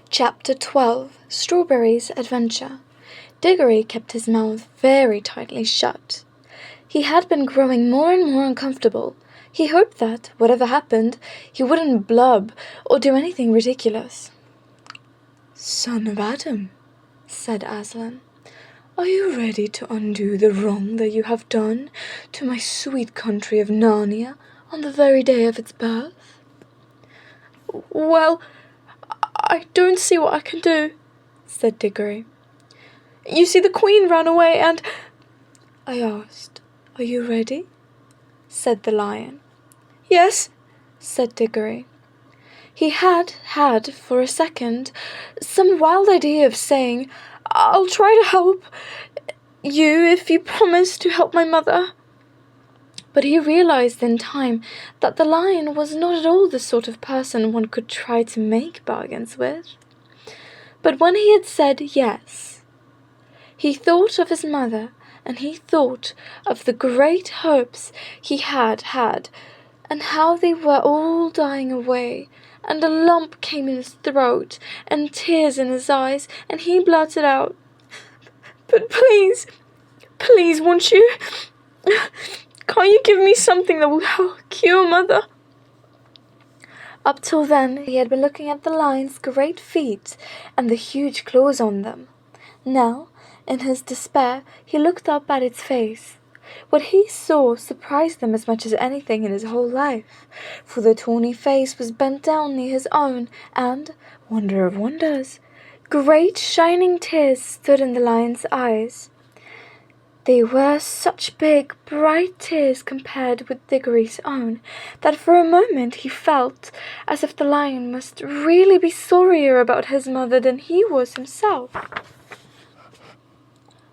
Chapter 12 Strawberry's Adventure. Digory kept his mouth very tightly shut. He had been growing more and more uncomfortable. He hoped that, whatever happened, he wouldn't blub or do anything ridiculous. "Son of Adam," said Aslan, "are you ready to undo the wrong that you have done to my sweet country of Narnia on the very day of its birth?" "Well, I don't see what I can do," said Digory. "You see, the Queen ran away and—" "I asked, are you ready?" said the Lion. "Yes," said Digory. He had, for a second, some wild idea of saying, "I'll try to help you if you promise to help my mother." But he realized in time that the Lion was not at all the sort of person one could try to make bargains with. But when he had said yes, he thought of his mother, and he thought of the great hopes he had had, and how they were all dying away, and a lump came in his throat, and tears in his eyes, and he blurted out, "But please, won't you? Can't you give me something that will help cure Mother?" Up till then he had been looking at the Lion's great feet and the huge claws on them. Now, in his despair, he looked up at its face. What he saw surprised him as much as anything in his whole life, for the tawny face was bent down near his own, and, wonder of wonders, great shining tears stood in the Lion's eyes. They were such big, bright tears compared with Digory's own, that for a moment he felt as if the Lion must really be sorrier about his mother than he was himself.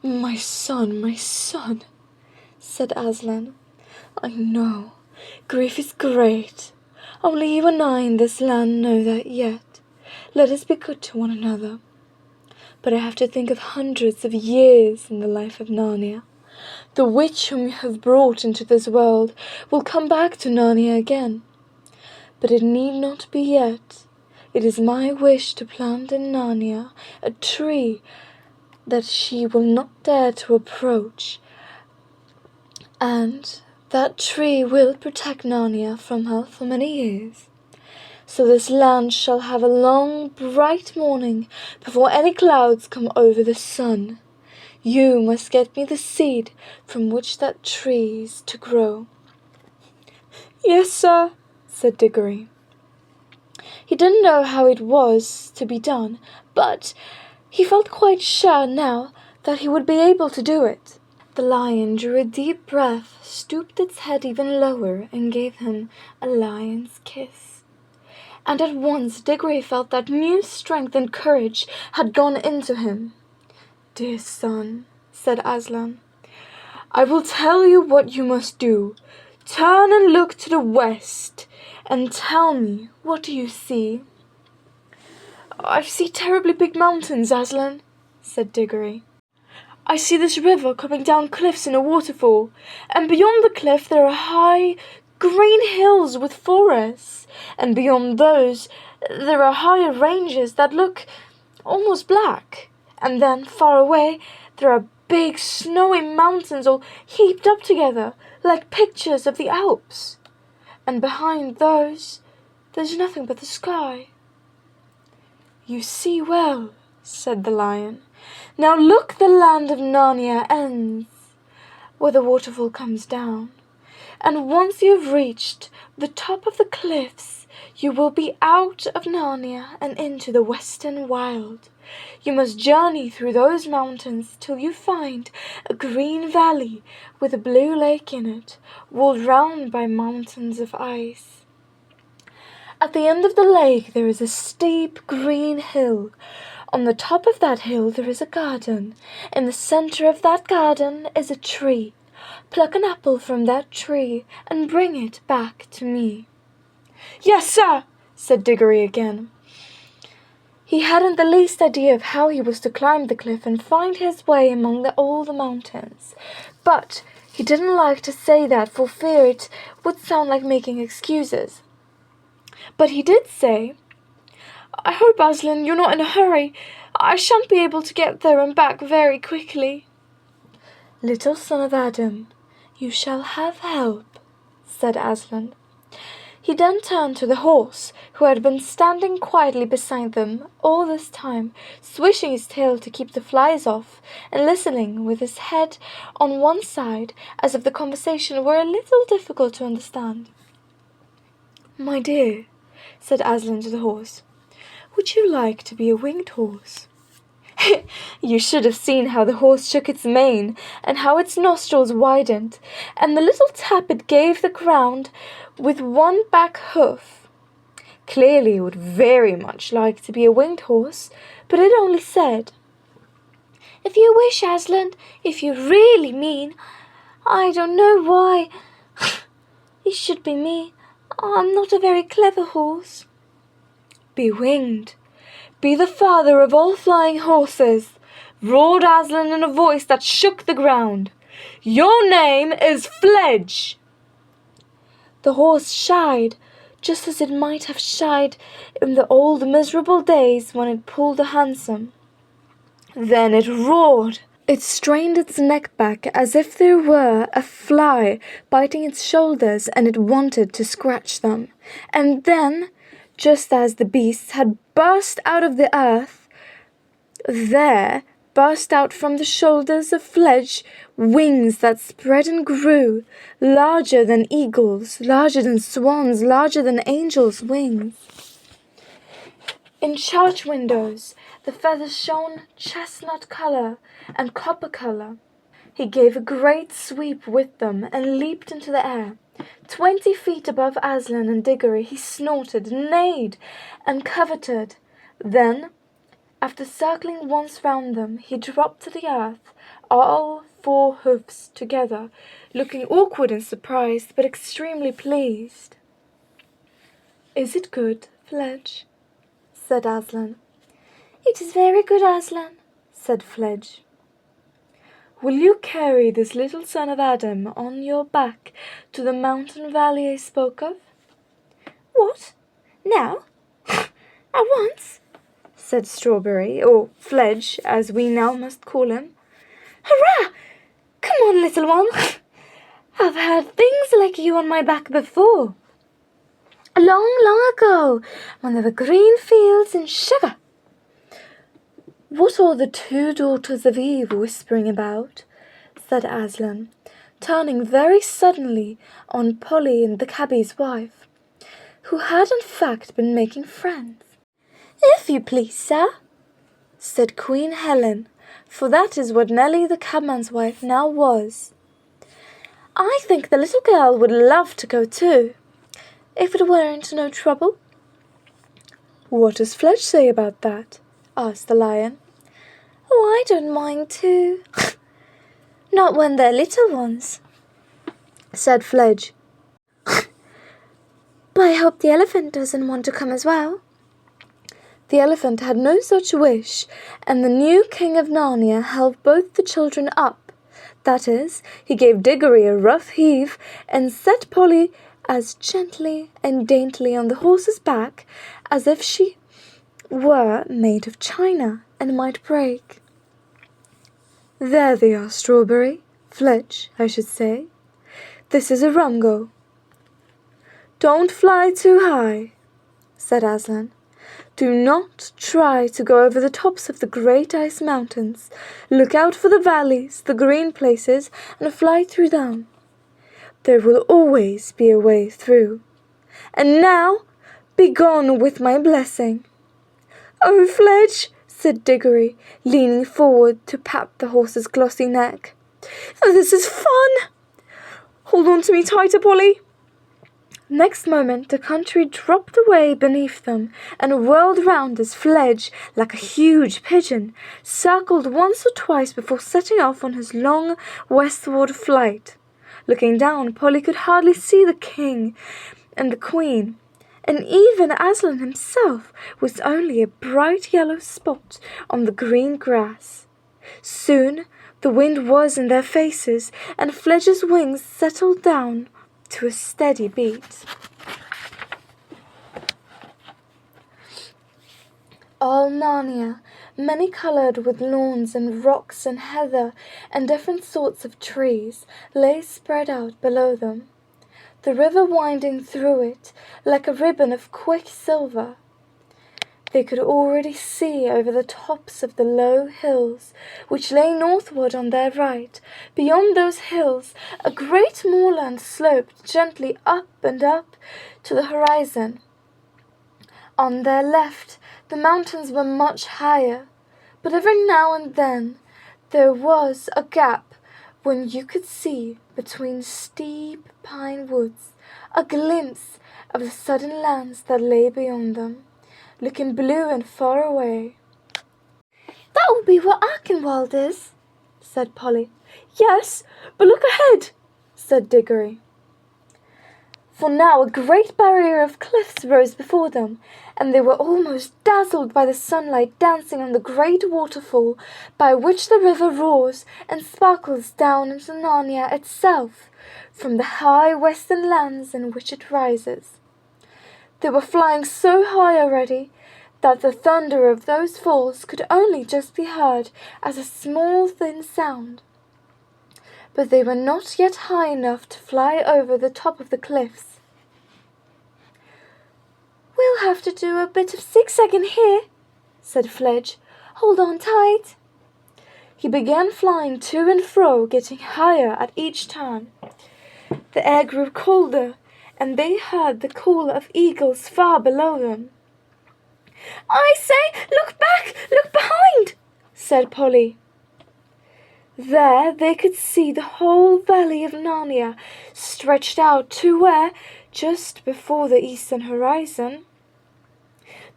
My son," said Aslan. "I know, grief is great. Only you and I in this land know that yet. Let us be good to one another. But I have to think of hundreds of years in the life of Narnia. The witch whom you have brought into this world will come back to Narnia again. But it need not be yet. It is my wish to plant in Narnia a tree that she will not dare to approach, and that tree will protect Narnia from her for many years. So this land shall have a long, bright morning before any clouds come over the sun. You must get me the seed from which that tree is to grow." "Yes, sir," said Digory. He didn't know how it was to be done, but he felt quite sure now that he would be able to do it. The Lion drew a deep breath, stooped its head even lower, and gave him a lion's kiss. And at once Digory felt that new strength and courage had gone into him. "Dear son," said Aslan, "I will tell you what you must do. Turn and look to the west, and tell me, what do you see?" "I see terribly big mountains, Aslan," said Digory. "I see this river coming down cliffs in a waterfall, and beyond the cliff there are high, green hills with forests, and beyond those there are higher ranges that look almost black, and then far away there are big snowy mountains all heaped up together like pictures of the Alps, and behind those there's nothing but the sky." "You see well," said the Lion. "Now look, the land of Narnia ends where the waterfall comes down, and once you've reached the top of the cliffs, you will be out of Narnia and into the western wild. You must journey through those mountains till you find a green valley with a blue lake in it, walled round by mountains of ice. At the end of the lake there is a steep green hill. On the top of that hill there is a garden. In the center of that garden is a tree. Pluck an apple from that tree and bring it back to me." "Yes, sir," said Digory again. He hadn't the least idea of how he was to climb the cliff and find his way among all the mountains, but he didn't like to say that for fear it would sound like making excuses. But he did say, I hope, Aslan, you're not in a hurry. I shan't be able to get there and back very quickly. Little son of Adam, you shall have help, said Aslan. He then turned to the horse, who had been standing quietly beside them all this time, swishing his tail to keep the flies off, and listening with his head on one side, as if the conversation were a little difficult to understand. My dear, said Aslan to the horse, would you like to be a winged horse? You should have seen how the horse shook its mane, and how its nostrils widened, and the little tap it gave the ground with one back hoof. Clearly it would very much like to be a winged horse, but it only said, If you wish, Aslan, if you really mean. I don't know why. It should be me. I'm not a very clever horse. Be winged. Be the father of all flying horses, roared Aslan in a voice that shook the ground. Your name is Fledge. The horse shied, just as it might have shied in the old miserable days when it pulled a hansom. Then it roared. It strained its neck back as if there were a fly biting its shoulders and it wanted to scratch them. And then, just as the beast had burst out of the earth, there burst out from the shoulders of Fledge wings that spread and grew, larger than eagles, larger than swans, larger than angels' wings. In church windows the feathers shone chestnut color and copper color. He gave a great sweep with them and leaped into the air. 20 feet above Aslan and Digory he snorted, neighed, and coveted. Then, after circling once round them, he dropped to the earth, all 4 hoofs together, looking awkward and surprised, but extremely pleased. Is it good, Fledge? Said Aslan. It is very good, Aslan, said Fledge. Will you carry this little son of Adam on your back to the mountain valley I spoke of? What? Now? At once? Said Strawberry, or Fledge, as we now must call him. Hurrah! Come on, little one. I've had things like you on my back before. Long, long ago, when there were green fields and sugar. What are the 2 daughters of Eve whispering about? Said Aslan, turning very suddenly on Polly and the cabbie's wife, who had in fact been making friends. If you please, sir, said Queen Helen, for that is what Nelly the cabman's wife now was. I think the little girl would love to go too, if it weren't no trouble. What does Fledge say about that? Asked the lion. Oh, I don't mind too. Not when they're little ones, said Fledge. But I hope the elephant doesn't want to come as well. The elephant had no such wish, and the new king of Narnia held both the children up. That is, he gave Digory a rough heave and set Polly as gently and daintily on the horse's back as if she were made of china and might break. There they are, Strawberry, Fledge, I should say. This is a rum-go. Don't fly too high, said Aslan. Do not try to go over the tops of the great ice mountains. Look out for the valleys, the green places, and fly through them. There will always be a way through. And now, be gone with my blessing. Oh, Fledge, said Digory, leaning forward to pat the horse's glossy neck. Oh, this is fun! Hold on to me tighter, Polly. Next moment the country dropped away beneath them and whirled round as Fledge, like a huge pigeon, circled once or twice before setting off on his long westward flight. Looking down, Polly could hardly see the king and the queen, and even Aslan himself was only a bright yellow spot on the green grass. Soon the wind was in their faces, and Fledge's wings settled down to a steady beat. All Narnia, many-coloured with lawns and rocks and heather and different sorts of trees, lay spread out below them, the river winding through it like a ribbon of quicksilver. They could already see over the tops of the low hills, which lay northward on their right. Beyond those hills, a great moorland sloped gently up and up to the horizon. On their left, the mountains were much higher, but every now and then there was a gap when you could see between steep pine woods a glimpse of the sudden lands that lay beyond them, looking blue and far away. "That will be where Archenwald is," said Polly. "Yes, but look ahead," said Digory. For now a great barrier of cliffs rose before them, and they were almost dazzled by the sunlight dancing on the great waterfall by which the river roars and sparkles down into Narnia itself from the high western lands in which it rises. They were flying so high already that the thunder of those falls could only just be heard as a small thin sound. But they were not yet high enough to fly over the top of the cliffs. "We'll have to do a bit of zigzagging here," said Fledge. "Hold on tight." He began flying to and fro, getting higher at each turn. The air grew colder, and they heard the call of eagles far below them. "I say, look back! Look behind!" said Polly. There they could see the whole valley of Narnia stretched out to where, just before the eastern horizon,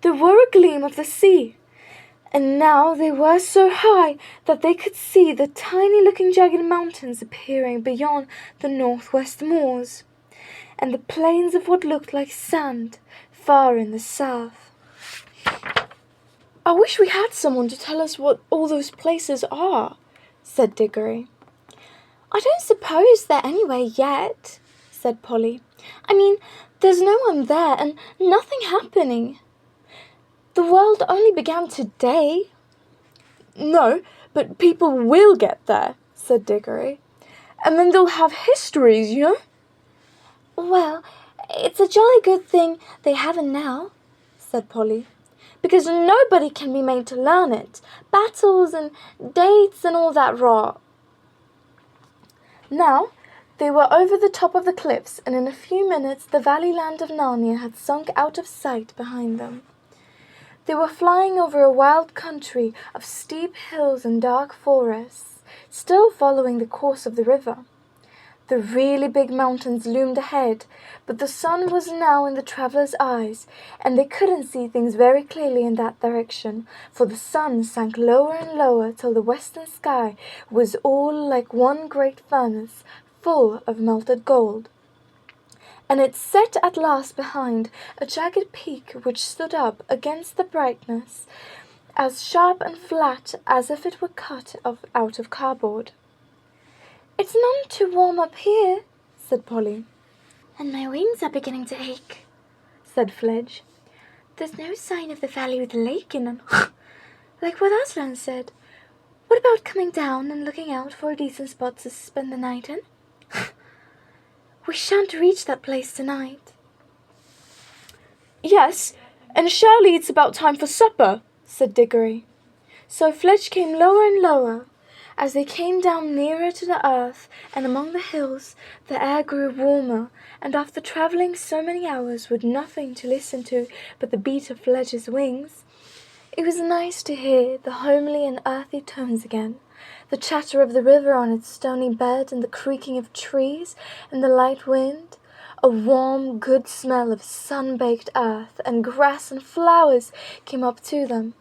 there were a gleam of the sea, and now they were so high that they could see the tiny-looking jagged mountains appearing beyond the northwest moors, and the plains of what looked like sand far in the south. "I wish we had someone to tell us what all those places are," said Digory. "I don't suppose they're anywhere yet," said Polly. "I mean, there's no one there and nothing happening. The world only began today." "No, but people will get there," said Digory. "And then they'll have histories, you know." "Well, it's a jolly good thing they haven't now," said Polly, "because nobody can be made to learn it. Battles and dates and all that rot." Now they were over the top of the cliffs, and in a few minutes the valley land of Narnia had sunk out of sight behind them. They were flying over a wild country of steep hills and dark forests, still following the course of the river. The really big mountains loomed ahead, but the sun was now in the travelers' eyes, and they couldn't see things very clearly in that direction, for the sun sank lower and lower till the western sky was all like one great furnace full of melted gold. And it set at last behind a jagged peak which stood up against the brightness, as sharp and flat as if it were cut out of cardboard. "It's none too warm up here," said Polly. "And my wings are beginning to ache," said Fledge. "There's no sign of the valley with the lake in them, like what Aslan said. What about coming down and looking out for a decent spot to spend the night in? We shan't reach that place tonight." "Yes, and surely it's about time for supper," said Digory. So Fledge came lower and lower. As they came down nearer to the earth and among the hills, the air grew warmer, and after travelling so many hours with nothing to listen to but the beat of Fledge's wings, it was nice to hear the homely and earthy tones again, the chatter of the river on its stony bed, and the creaking of trees and the light wind. A warm, good smell of sun-baked earth and grass and flowers came up to them.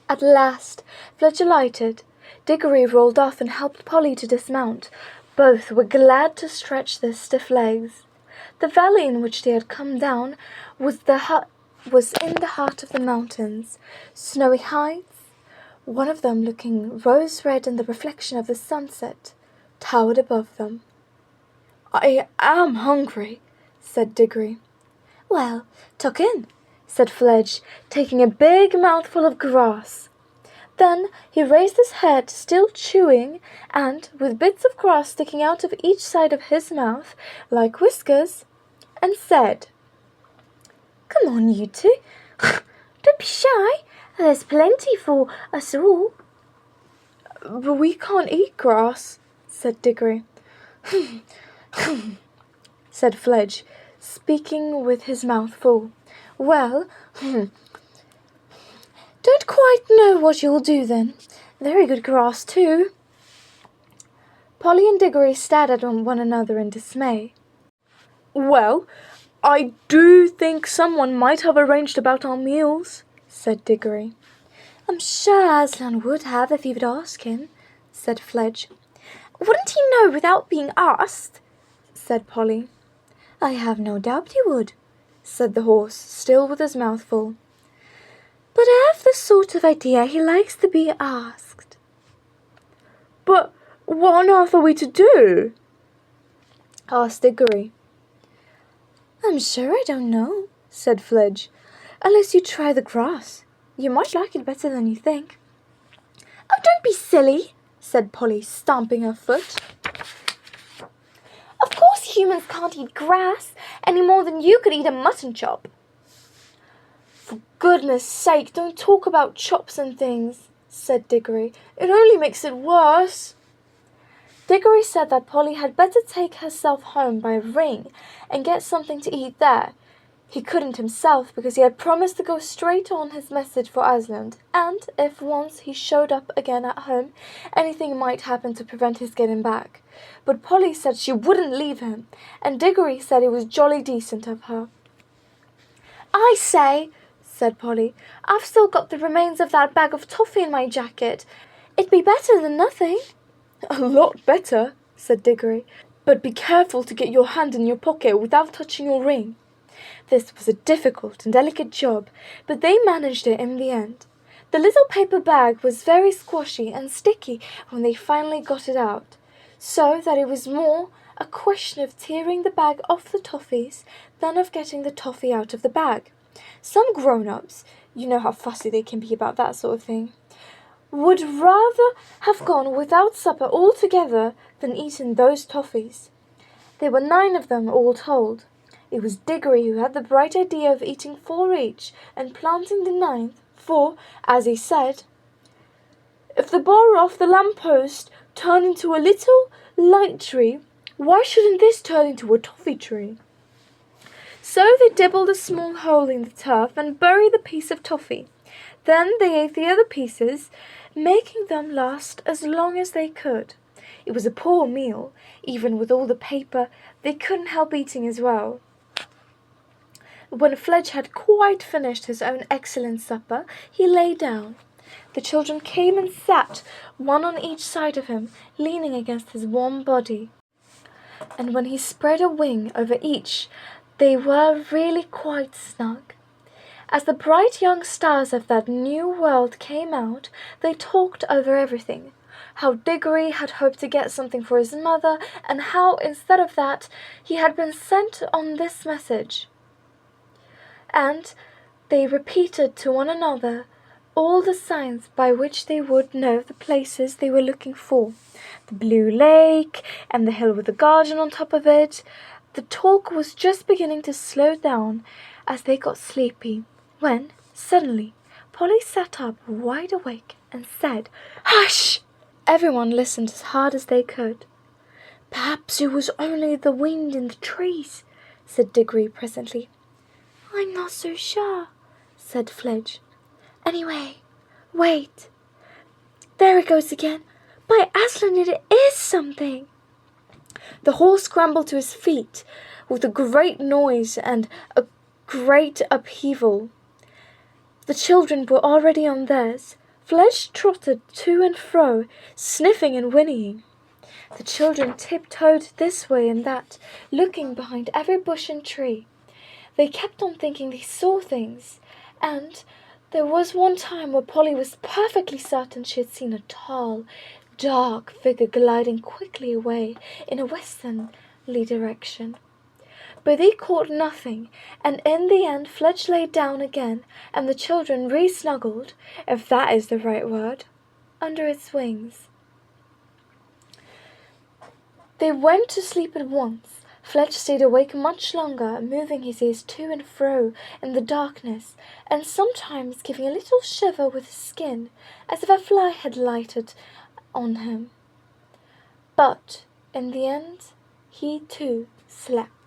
At last Fletch alighted. Digory rolled off and helped Polly to dismount. Both were glad to stretch their stiff legs. The valley in which they had come down was in the heart of the mountains. Snowy heights, one of them looking rose-red in the reflection of the sunset, towered above them. "I am hungry," said Digory. "Well, tuck in," said Fledge, taking a big mouthful of grass. Then he raised his head, still chewing, and, with bits of grass sticking out of each side of his mouth, like whiskers, and said, "Come on, you two. Don't be shy. There's plenty for us all." "But we can't eat grass," said Digory. said Fledge, speaking with his mouth full. "Well, don't quite know what you'll do then. Very good grass, too." Polly and Digory stared at one another in dismay. "Well, I do think someone might have arranged about our meals," said Digory. "I'm sure Aslan would have if you would ask him," said Fledge. "Wouldn't he know without being asked?" said Polly. "I have no doubt he would," said the horse, still with his mouth full. "But I have the sort of idea he likes to be asked." "But what on earth are we to do?" asked Digory. "I'm sure I don't know," said Fledge. "Unless you try the grass. You might like it better than you think." "Oh, don't be silly," said Polly, stamping her foot. "Of course humans can't eat grass any more than you could eat a mutton chop." "For goodness sake, don't talk about chops and things," said Digory. "It only makes it worse." Digory said that Polly had better take herself home by a ring and get something to eat there. He couldn't himself because he had promised to go straight on his message for Aslan, and if once he showed up again at home, anything might happen to prevent his getting back. But Polly said she wouldn't leave him, and Digory said it was jolly decent of her. "I say," said Polly, "I've still got the remains of that bag of toffee in my jacket. It'd be better than nothing." "A lot better," said Digory, "but be careful to get your hand in your pocket without touching your ring." This was a difficult and delicate job, but they managed it in the end. The little paper bag was very squashy and sticky when they finally got it out, so that it was more a question of tearing the bag off the toffees than of getting the toffee out of the bag. Some grown-ups, you know how fussy they can be about that sort of thing, would rather have gone without supper altogether than eaten those toffees. There were 9 of them all told. It was Digory who had the bright idea of eating 4 each and planting the 9th, for, as he said, "If the bar off the lamp-post turned into a little light tree, why shouldn't this turn into a toffee tree?" So they dibbled a small hole in the turf and buried the piece of toffee. Then they ate the other pieces, making them last as long as they could. It was a poor meal. Even with all the paper, they couldn't help eating as well. When Fledge had quite finished his own excellent supper, he lay down. The children came and sat, one on each side of him, leaning against his warm body. And when he spread a wing over each, they were really quite snug. As the bright young stars of that new world came out, they talked over everything. How Digory had hoped to get something for his mother, and how, instead of that, he had been sent on this message. And they repeated to one another all the signs by which they would know the places they were looking for. The blue lake, and the hill with the garden on top of it. The talk was just beginning to slow down as they got sleepy, when, suddenly, Polly sat up wide awake and said, "Hush!" Everyone listened as hard as they could. "Perhaps it was only the wind in the trees," said Digory presently. "I'm not so sure," said Fledge. "Anyway, wait. There it goes again. By Aslan, it is something." The horse scrambled to his feet with a great noise and a great upheaval. The children were already on theirs. Fledge trotted to and fro, sniffing and whinnying. The children tiptoed this way and that, looking behind every bush and tree. They kept on thinking they saw things, and there was one time where Polly was perfectly certain she had seen a tall, dark figure gliding quickly away in a westerly direction. But they caught nothing, and in the end Fledge lay down again, and the children re-snuggled, if that is the right word, under its wings. They went to sleep at once. Fledge stayed awake much longer, moving his ears to and fro in the darkness, and sometimes giving a little shiver with his skin, as if a fly had lighted on him. But in the end he too slept.